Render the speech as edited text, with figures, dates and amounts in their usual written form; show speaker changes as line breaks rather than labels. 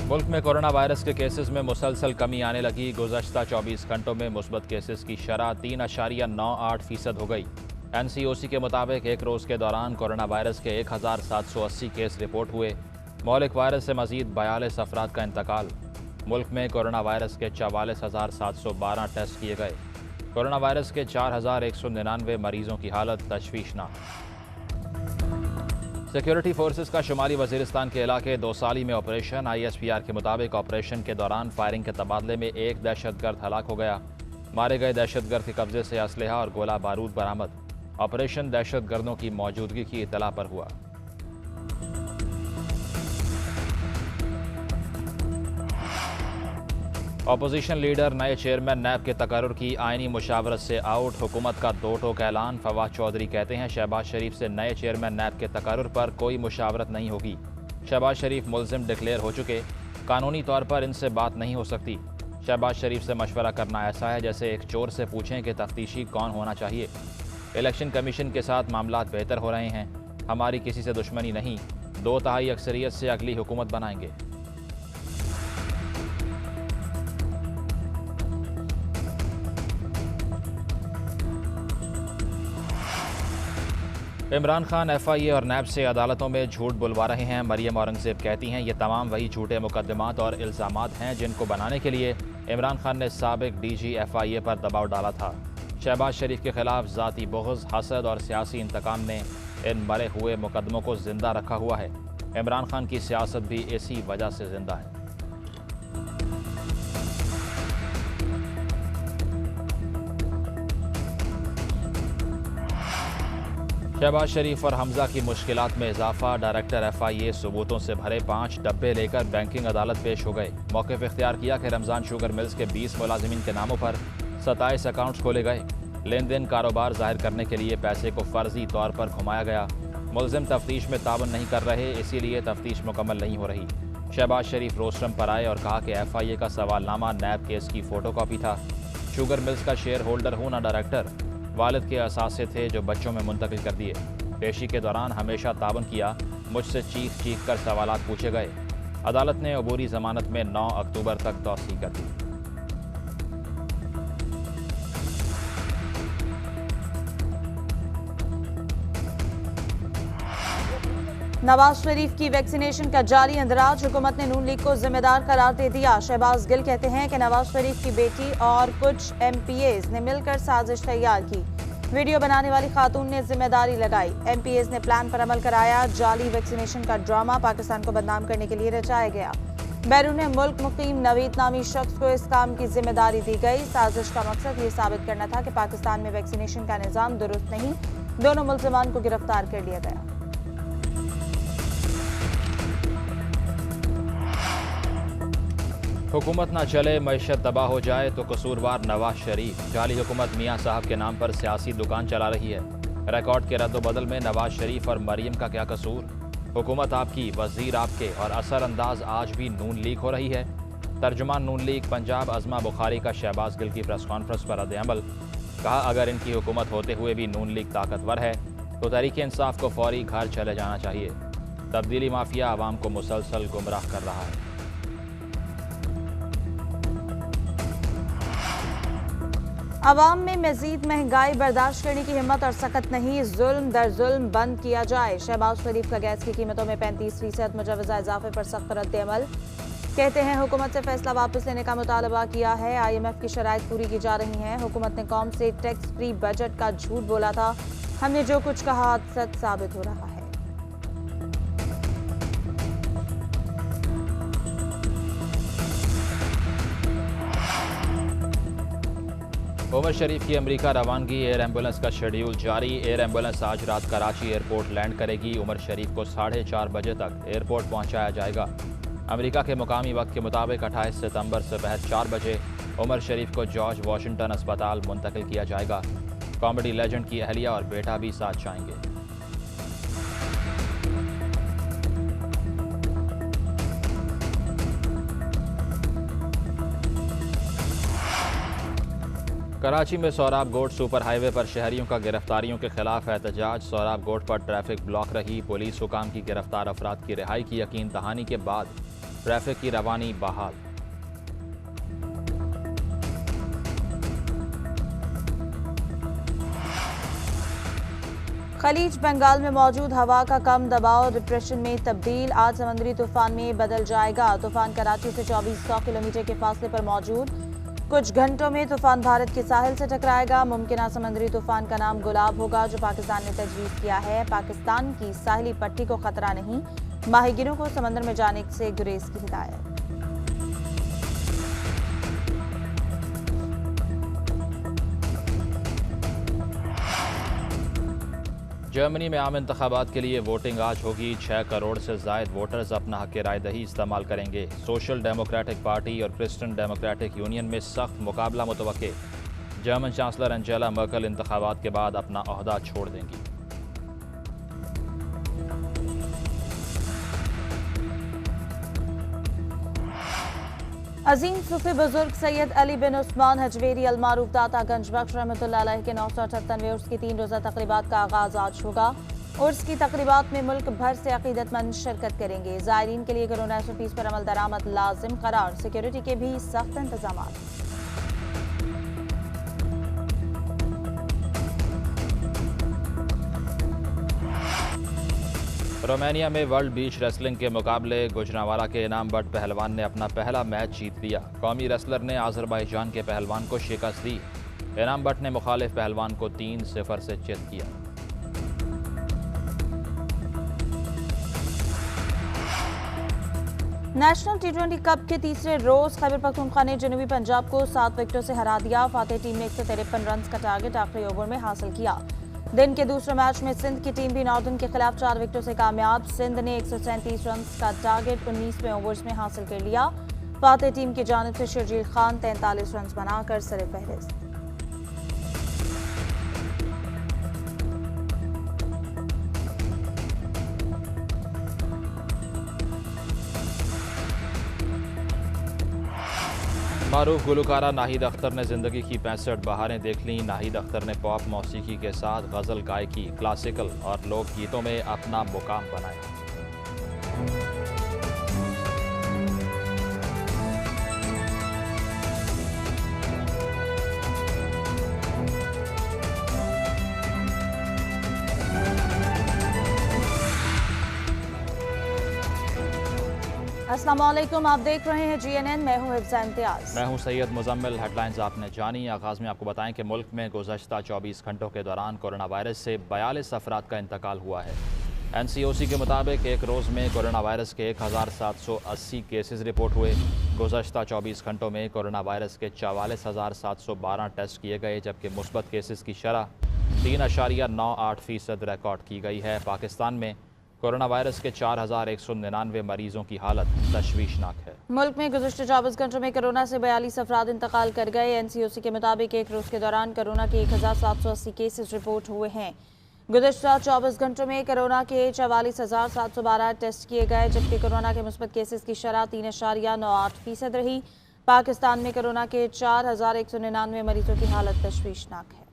मुल्क में corona virus के केसेस में मुसलसल कमी आने लगी। गुज़श्ता 24 घंटों में मुस्बत केसेस की शरह 3.98% हो गई। NCOC के मुताबिक एक रोज़ के दौरान कोरोना वायरस के 1780 केस रिपोर्ट हुए। मौलिक वायरस से मजीद 42 अफराद का इंतकाल। मुल्क में कोरोना वायरस के 44,712 टेस्ट किए गए। कोरोना वायरस के 4,199 मरीजों की हालत तशवीशनाक। सिक्योरिटी फोर्सेस का शुमाली वजीरिस्तान के इलाके दोसाली में ऑपरेशन। ISPR के मुताबिक ऑपरेशन के दौरान फायरिंग के तबादले में एक दहशतगर्द हलाक हो गया। मारे गए दहशतगर्द के कब्जे से असलहा और गोला बारूद बरामद। ऑपरेशन दहशतगर्दों की मौजूदगी की इतला पर हुआ। अपोजिशन लीडर नए चेयरमैन नैब के तकर्रुर की आइनी मुशावरत से आउट। हुकूमत का दो टोक ऐलान। फवाद चौधरी कहते हैं शहबाज शरीफ से नए चेयरमैन नैब के तकर्रुर पर कोई मुशावरत नहीं होगी। शहबाज शरीफ मुल्जिम डिक्लेयर हो चुके, कानूनी तौर पर इनसे बात नहीं हो सकती। शहबाज शरीफ से मशवरा करना ऐसा है जैसे एक चोर से पूछें कि तफ्तीशी कौन होना चाहिए। इलेक्शन कमीशन के साथ मामलात बेहतर हो रहे हैं। हमारी किसी से दुश्मनी नहीं, 2/3 अक्सरियत से अगली हुकूमत बनाएंगे। इमरान खान FIA और नैब से अदालतों में झूठ बुलवा रहे हैं। मरियम औरंगजेब कहती हैं ये तमाम वही झूठे मुकदमात और इल्ज़ामात हैं जिनको बनाने के लिए इमरान खान ने साबिक DG FIA पर दबाव डाला था। शहबाज शरीफ के खिलाफ ज़ाती बुग़्ज़, हसद और सियासी इंतकाम ने इन मरे हुए मुकदमों को जिंदा रखा हुआ है। इमरान खान की सियासत भी इसी वजह से जिंदा है। शहबाज शरीफ और हमजा की मुश्किलात में इजाफा। डायरेक्टर FIA सबूतों से भरे 5 डब्बे लेकर बैंकिंग अदालत पेश हो गए। मौक़िफ़ इख्तियार किया कि रमज़ान शुगर मिल्स के 20 मुलाजिमीन के नामों पर 27 अकाउंट्स खोले गए। लेन देन कारोबार जाहिर करने के लिए पैसे को फर्जी तौर पर घुमाया गया। मुल्ज़िम तफ्तीश में ताबन नहीं कर रहे, इसीलिए तफ्तीश मुकम्मल नहीं हो रही। शहबाज शरीफ रोस्टरम पर आए और कहा कि FIA का सवालनामा नैब केस की फ़ोटो कॉपी था। शुगर मिल्स का शेयर होल्डर हूँ ना डायरेक्टर। वालिद के असासे थे जो बच्चों में मुंतकिल कर दिए। पेशी के दौरान हमेशा ताबन किया, मुझसे चीख चीख कर सवालात पूछे गए। अदालत ने अबूरी जमानत में 9 अक्टूबर तक तौसीह कर दी।
नवाज शरीफ की वैक्सीनेशन का जारी इंदराज। हुकूमत ने नून लीग को जिम्मेदार करार दे दिया। शहबाज गिल कहते हैं कि नवाज शरीफ की बेटी और कुछ MPAs ने मिलकर साजिश तैयार की। वीडियो बनाने वाली खातून ने जिम्मेदारी लगाई। MPAs ने प्लान पर अमल कराया। जाली वैक्सीनेशन का ड्रामा पाकिस्तान को बदनाम करने के लिए रचाया गया। बैरून मुल्क मुकीम नवीद नामी शख्स को इस काम की जिम्मेदारी दी गई। साजिश का मकसद ये साबित करना था कि पाकिस्तान में वैक्सीनेशन का निज़ाम दुरुस्त नहीं। दोनों मुल्ज़िमान को गिरफ्तार कर लिया गया।
हुकूमत ना चले, मईशत तबाह हो जाए तो कसूरवार नवाज शरीफ। जाली हुकूमत मियाँ साहब के नाम पर सियासी दुकान चला रही है। रिकॉर्ड के रद्दोबदल में नवाज शरीफ और मरियम का क्या कसूर? हुकूमत आपकी, वजीर आपके और असरअंदाज आज भी नून लीग हो रही है। तर्जुमान नून लीग पंजाब अज़मा बुखारी का शहबाज गिल की प्रेस कॉन्फ्रेंस पर रद्द-ए-अमल। कहा अगर इनकी हुकूमत होते हुए भी नून लीग ताकतवर है तो तहरीक इंसाफ को फौरी घर चले जाना चाहिए। तब्दीली माफिया आवाम को मुसलसल गुमराह कर रहा है।
अवाम में मजीद महंगाई बर्दाश्त करने की हिम्मत और सकत नहीं। जुल्म दर जुल्म बंद किया जाए। शहबाज शरीफ का गैस की कीमतों में 35% मुजवजा इजाफे पर सख्त रद्द-ए-अमल। कहते हैं हुकूमत से फैसला वापस लेने का मुतालबा किया है। IMF की शराइत पूरी की जा रही हैं। हुकूमत ने कौम से टैक्स फ्री बजट का झूठ बोला था। हमने जो कुछ कहा सच साबित हो रहा है।
उमर शरीफ की अमेरिका रवानगी। एयर एम्बुलेंस का शेड्यूल जारी। एयर एम्बुलेंस आज रात कराची एयरपोर्ट लैंड करेगी। उमर शरीफ को 4:30 बजे तक एयरपोर्ट पहुंचाया जाएगा। अमेरिका के मुकामी वक्त के मुताबिक 28 सितंबर सुबह 4 बजे उमर शरीफ को जॉर्ज वाशिंगटन अस्पताल मुंतकिल किया जाएगा। कॉमेडी लेजेंड की अहलिया और बेटा भी साथ जाएंगे। कराची में सोहराब गोट सुपर हाईवे पर शहरियों का गिरफ्तारियों के खिलाफ एहतजाज। सोहराब गोट पर ट्रैफिक ब्लॉक रही। पुलिस हुकाम की गिरफ्तार अफराद की रिहाई की यकीन दहानी के बाद ट्रैफिक की रवानी बहाल।
खलीज बंगाल में मौजूद हवा का कम दबाव डिप्रेशन में तब्दील, आज समुद्री तूफान में बदल जाएगा। तूफान कराची से 2400 किलोमीटर के फासले पर मौजूद, कुछ घंटों में तूफान भारत के साहिल से टकराएगा। मुमकिन समुद्री तूफान का नाम गुलाब होगा, जो पाकिस्तान ने तजवीज़ किया है। पाकिस्तान की साहिली पट्टी को खतरा नहीं, माहिगीरों को समंदर में जाने से गुरेज की हिदायत।
जर्मनी में आम इंतखाबात के लिए वोटिंग आज होगी। 6 करोड़ से जायद वोटर्स अपना हक राय दही इस्तेमाल करेंगे। सोशल डेमोक्रेटिक पार्टी और क्रिश्चियन डेमोक्रेटिक यूनियन में सख्त मुकाबला मुतवक्के। जर्मन चांसलर एंजेला मर्केल इंतखाबात के बाद अपना ओहदा छोड़ देंगी।
अजीम सूफी बुजुर्ग सैयद अली बिन उस्मान हजवेरी अलमारूफ दाता गंज बख्श रहमतुल्लाह अलैह के 978वें उर्स की 3 रोज़ा तकरीबात का आगाज आज होगा। उर्स की तकरीबात में मुल्क भर से अकीदतमंद शिरकत करेंगे। ज़ायरीन के लिए कोरोना SOPs पर अमल दरामद लाजिम करार, सिक्योरिटी के भी सख्त इंतजाम।
रोमानिया में वर्ल्ड बीच रेसलिंग के मुकाबले गुजरांवाला के इनाम बट पहलवान ने अपना पहला मैच जीत लिया। कौमी रेसलर ने आज़रबाईजान के पहलवान को शिकस्त दी। इनाम बट ने मुखालिफ पहलवान को 3-0 से चित किया।
नेशनल T20 कप के तीसरे रोज खैबर पख्तूनख्वा ने जनूबी पंजाब को 7 विकेटों से हरा दिया। फातेह टीम ने 153 रन का टारगेट आखिरी ओवर में हासिल किया। दिन के दूसरे मैच में सिंध की टीम भी नॉर्दर्न के खिलाफ 4 विकेटों से कामयाब। सिंध ने 137 रन का टारगेट 19वें ओवर्स में हासिल कर लिया। फातेह टीम की जानिब से शर्जील खान 43 रन बनाकर सरफहरिस्त।
मारूफ गुलकारा नाहिद अख्तर ने जिंदगी की 65 बहारें देख लीं। नाहिद अख्तर ने पॉप मौसीकी के साथ गज़ल गायकी, क्लासिकल और लोक गीतों में अपना मुकाम बनाया।
अस्सलाम वालेकुम, आप देख रहे हैं GNN। मैं हूं हिफ्ज़ा इम्तियाज।
मैं हूं सैयद मुजम्मिल। हेडलाइंस आपने जानी। आगाज़ में आपको बताएं कि मुल्क में गुज़श्ता 24 घंटों के दौरान कोरोना वायरस से 42 अफराद का इंतकाल हुआ है। NCOC के मुताबिक एक रोज़ में कोरोना वायरस के 1780 केसेस रिपोर्ट हुए। गुज़श्ता 24 घंटों में कोरोना वायरस के 44,712 टेस्ट किए गए, जबकि मुस्बत केसेस की शरह 3.98% रिकॉर्ड की गई है। पाकिस्तान में कोरोना वायरस के 4199 मरीजों की हालत तशवीशनाक है।
मुल्क में गुज़श्ते 24 घंटों में कोरोना से 42 अफराद इंतकाल कर गए। NCOC के मुताबिक एक रोज़ के दौरान कोरोना के 1780 केसेस रिपोर्ट हुए हैं। गुज़श्ता 24 घंटों में कोरोना के 44,712 टेस्ट किए गए, जबकि कोरोना के मुस्बत केसेस की शरह 3.98% रही। पाकिस्तान में कोरोना के 4199 मरीजों की हालत तशवीशनाक है।